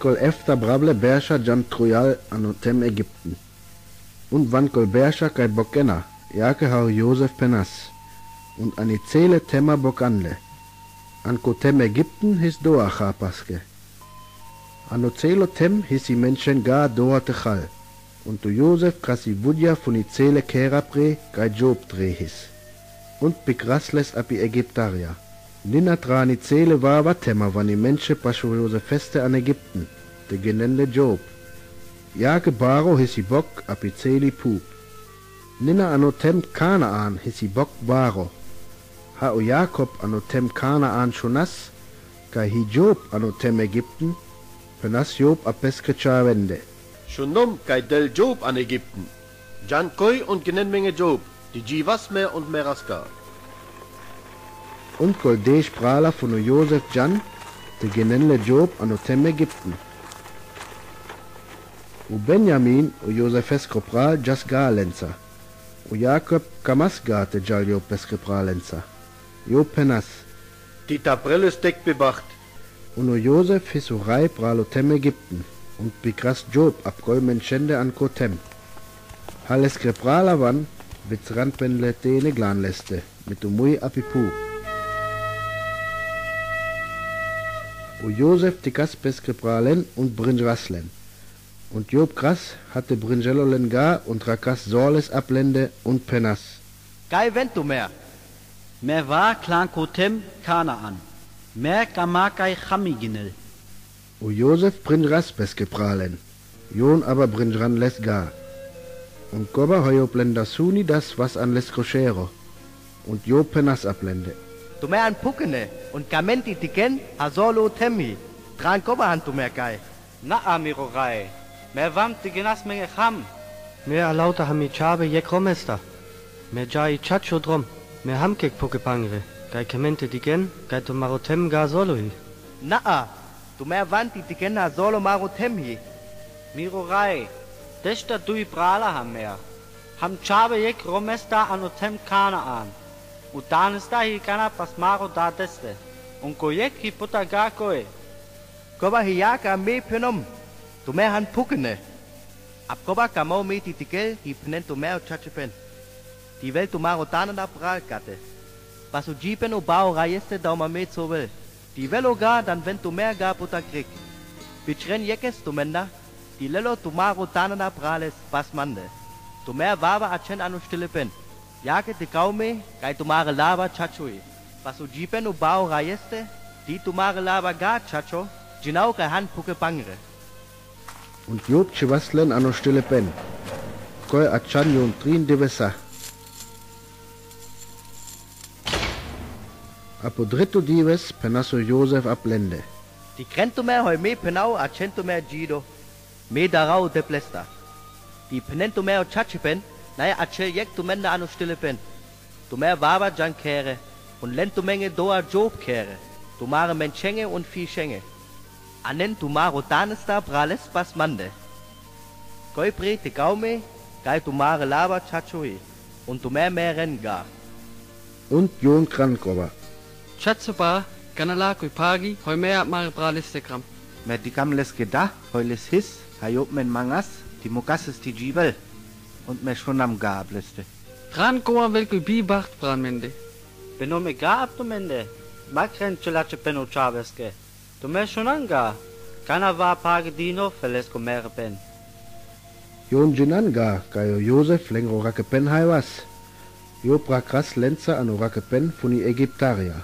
kol efter brable Bersha Jan Troyal an tem Ägypten. Und wann kol Bersha kai Bokena, Jake hau Josef Penas. Und an Zele Tema Bokanle. An ko tem Ägypten his Doa Chapaske. An Zelo tem his i Menschen ga Doa Techal. Und du Josef krasi Budja von i Zele Kerapre kai Job dreh his. Und begrasles ab i Ägyptaria. Nina trani Zele war Tema wann i Menschen pascho Josef feste an Ägypten. De genende Job. Jake Baro his i Bock ab i Zeli Pup. Nina ano tem Kanaan his i Bock Baro. Ha o Jakob ano tem Kanaan Shonas, kai hi Job ano tem Ägypten, penas Job a Peskecha wende. Shunum kai del Job an Ägypten. Jan Koi und Genenmenge Job, die Jivasmer und Meraska. Und kol de Sprala von o Josef Jan, de genenle Job ano tem Ägypten. U Benjamin o Josefes Kopral jas Galenza. U Jakob kamas gate jal Job Peskepralenza. Job penas. Die Tabrelles deck bewacht. Und o Josef his o Rai pralo tem Ägypten. Und begras Job ab gol Menschende an Kotem. Hales Kreprala wan, witzrandpenle tene glanleste, mit o Mui apipu. O Josef tikas Peskepralen und Brinjraslen. Und Job Kras hatte Brinjelolen gar und Rakas Sorles ablende und Penas. Gai wentu mehr. Mer war klan Kotem Kanaan. Mer kamakai Chamiginel. O Josef Brinjras Peskepralen. Jon aber Brinjran les gar. Und Goba Job lenda Suni das was an les Kroschero. Und Job Penas ablende. Du mehr an Puckene und Gamenti tiken Hasolo Temmi. Dran Goba han du mehr Gai. Na Amirorai. Mer wam tigenas menge Cham. Mer lauter hami Chabe je kromesta. Mer jai chacho drom. Mer hamkek Pukepangre. Gai kemente digen, gai to marotem ga soloi. Naa, du mehr wanti tiken Hasolo Marotemhi. Mirorai. Desta dui Brala ham mer. Ham Chabe je kromesta anotem Kanaan. Utan ist da hi kana pas Maro da deste. Und goyek hi puta ga koe. Goba hiyaka me penom. Tu mehr han Puckene. Ab Goba kamau me tikel hi penen tu mehr chachepen. Die Welt tu Maro da Bral gatte. Was u jipen o bao raieste dauma me so will. Die Velo ga dann wenn tu mehr ga puta krieg. Bitren jekes tu menda. Die Lelo tu Maro da Brales was mande. Tu mehr waba achen anu stille pen. Jake te kaume, kai tu mare lava chachui. Was u jipen o bao raieste, die tu mare lava ga chacho, ginau kai han puke bangre. Und Job Chivaslen ano stille pen. Koi achan yon trin devesa. Apo dritto dives penaso Josef ablende. Die krento mer hoi me penau acento mer gido. Me darau de plesta. Die penento mer chachipen, naja achel jek tu menda ano stille pen. Tu mer waba jan kere. Und lent tu menge doa Job kere. Tu mare menchenge und viel schenge. Anen tu maro tanesta brales pas mande. Koi pre te kaume, kai tu mare lava chachui. Und tu mehr renga. Und Jon Krankoba. Chatsuba, kanala kui pagi, hoi mea mare bralistekram. Met die kamles geda, heules his, hayop men mangas, die mokases die jibel. Und me schon am gableste. Ran goa wel kui bibacht branmende. Benome ga ab tu mende. Makren chulache peno chaveske. Tu me shonanga. Kana va pagdino felesco mere pen. Jon Jinanga, kayo Josef lengro rakepen haiwas. Jo prakras lenza ano rakepen funi Ägyptaria.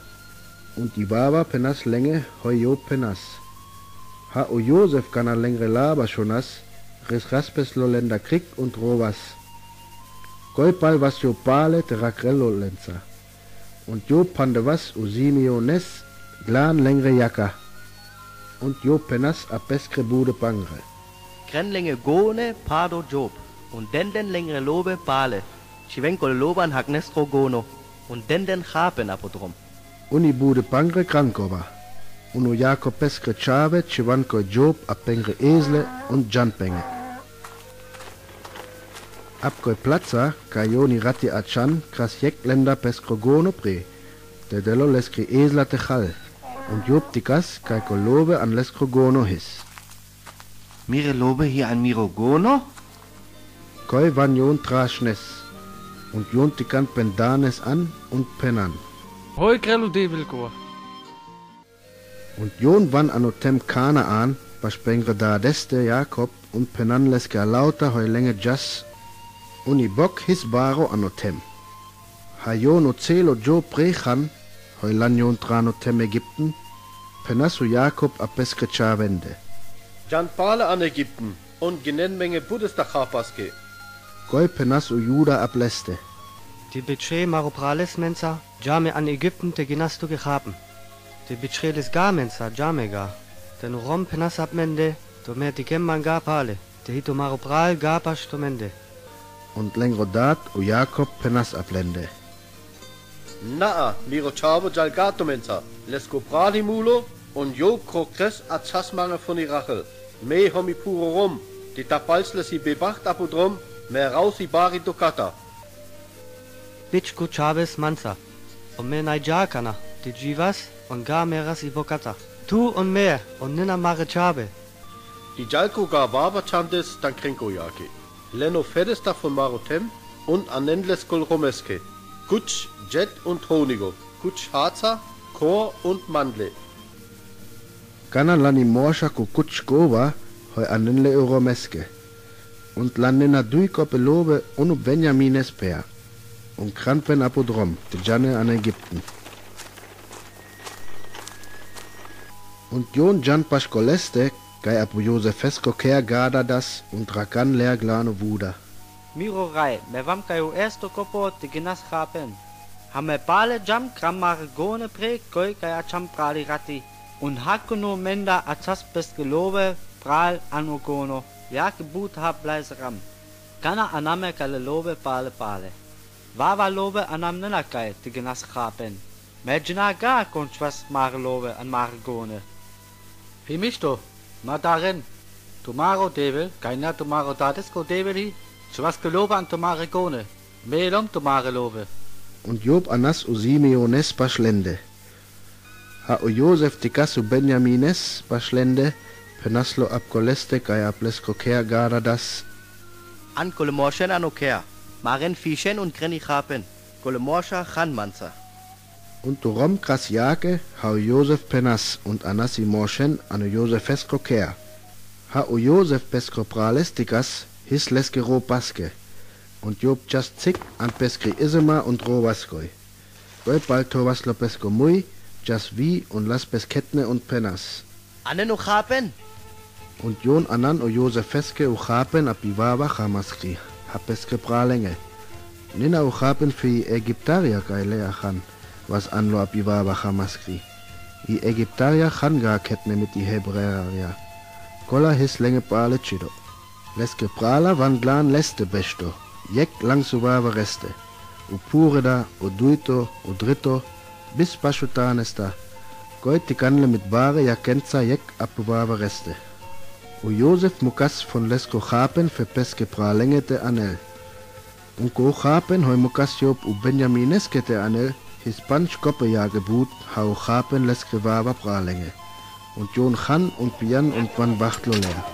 Und die Baba penas länge hoi Job penas. Ha o Josef kana lengre laba shonas, res raspes lo lenda krik und rowas. Goipal was jo pale te rakrello lenza. Und jo pande was o simio nes, glan lengre jaka. Und jo penas a peskre bude pangre. Krenlänge gone pado Job. Und den längere lobe pale. Chivenko loban hagnestro gono. Und den chapen apodrom. Uni bude pangre krankoba. Uno Jakob peskre chave, chivanko Job a pengre esle und janpenge. Abkoi Platza, Kajoni Ratti Achan, Krasjek Lenda Peskrogono Pre, der Dello Leskri Esla Techal, und Job Tikas, Kaikolobe an Leskrogono His. Mire lobe hier an Miro Gono? Koi van Jon traschnes. Und Jon tikant pendanes an und penan. Hoi krelu devilko. Und Jon van anotem Kanaan, baspengre da deste Jakob und penan leske lauter hoi länge jas. Uni bok his baro anotem. Ha Jon o celo jo prechan, hoi lan Jon tranotem Ägypten, penasu Jakob a peskre chavende. Jan Pale an Ägypten und Genennmenge Buddhista-Chapaske. Koi penasu Juda ableste. Die Bitche Maroprales Mensa, Jame an Ägypten te ginastu gechapen. Die Bitche des Garmensa, Jamega. Den Rom penas abmende, to mer die Kemman gar pale. Te hito Maropral gapas to mende. Und lengrodat u Jakob penas ablende. Naa, Miro Chavo Jalgato Mensa, Lesko Prali Mulo und Jo Krokres a Zasmange von Irachel. Me homi puro rom, die Tapalsles hi bewacht apodrom, mehr raus hi bari Dokata. Bitchku Chavez Mansa. Und mer Naijakana, die Jivas und gar meras Ivokata. Tu und mehr und nina mare Chabe. Die Jalko gar Baba Chandes dann Krenko Jake. Leno Fedesta von Marotem und Anendles Kol Romeske. Kutsch, Jet und Honigo. Kutsch Harza, Chor und Mandle. Kana lani morsha ku kutschkova hoi anenle euromeske. Und lanina duikope lobe unu Benjamines per. Und kranpen apodrom, de Janne an Ägypten. Und Jon Jan Paschkoleste, gai apu Josefesko ker gada das und rakan leer glano wuda. Miro rai, me vam kayo esto kopo te ginas chapen. Hame pale jam kramare gone pre koi kaya cham prali rati. Und hakuno menda atas besgelobe pral anogono. Ja gebut hab leise ram. Kana aname kale lobe pale pale. Wawa lobe anam nenakai te ginas chapen. Mejna ga konchwas mare lobe an mare gone. Himisto, ma darin. Tomaro devil, kaina tomaro dadesko devil hi. Schwas gelobe an tomare gone. Melom tomare lobe. Und Job anas u Simeones paschlende. Ha u Josef tikasu Benjamines paschlende, penaslo abkoleste kai aplesko ker gada das. An Kolemorschen an Oker. Maren Fischen und Greni Chapen. Kolemorscha Chan Mansa. Und du rom kras Jake, ha u Josef penas und anasi morschen an u Josefesko ker. Ha u Josef pesko pralestikas, his leske ro paske. Und Job just zick an peskri isema und rovaskoi. Goi bald tovaslo pesko mui, just wie und las pesketne und penas. Anen Uchapen. Und Jon anan o Josefeske uchapen apivawa chamaskri, ha peske pralenge. Nina uchapen fi Ägyptaria gaile achan, was anlo apivawa chamaskri. I Ägyptaria chan ga ketne mit die Hebräeria. Kola his lenge prale chido. Leske prala van glan leste besto. Jek lang subava reste. U pureda, u duito, u drito, bis pashutanesta. Goit die kanle mit bare ja kenza jek apubava reste. U Josef mukas von lesko chapen fe peske pralengete anel. Und go chapen hoi mukas Job u Benjamineskete anel, his panch koppe ja gebut, hau chapen leske vava pralenge. Und Jon Chan und Pian und Van Wachtlo leer.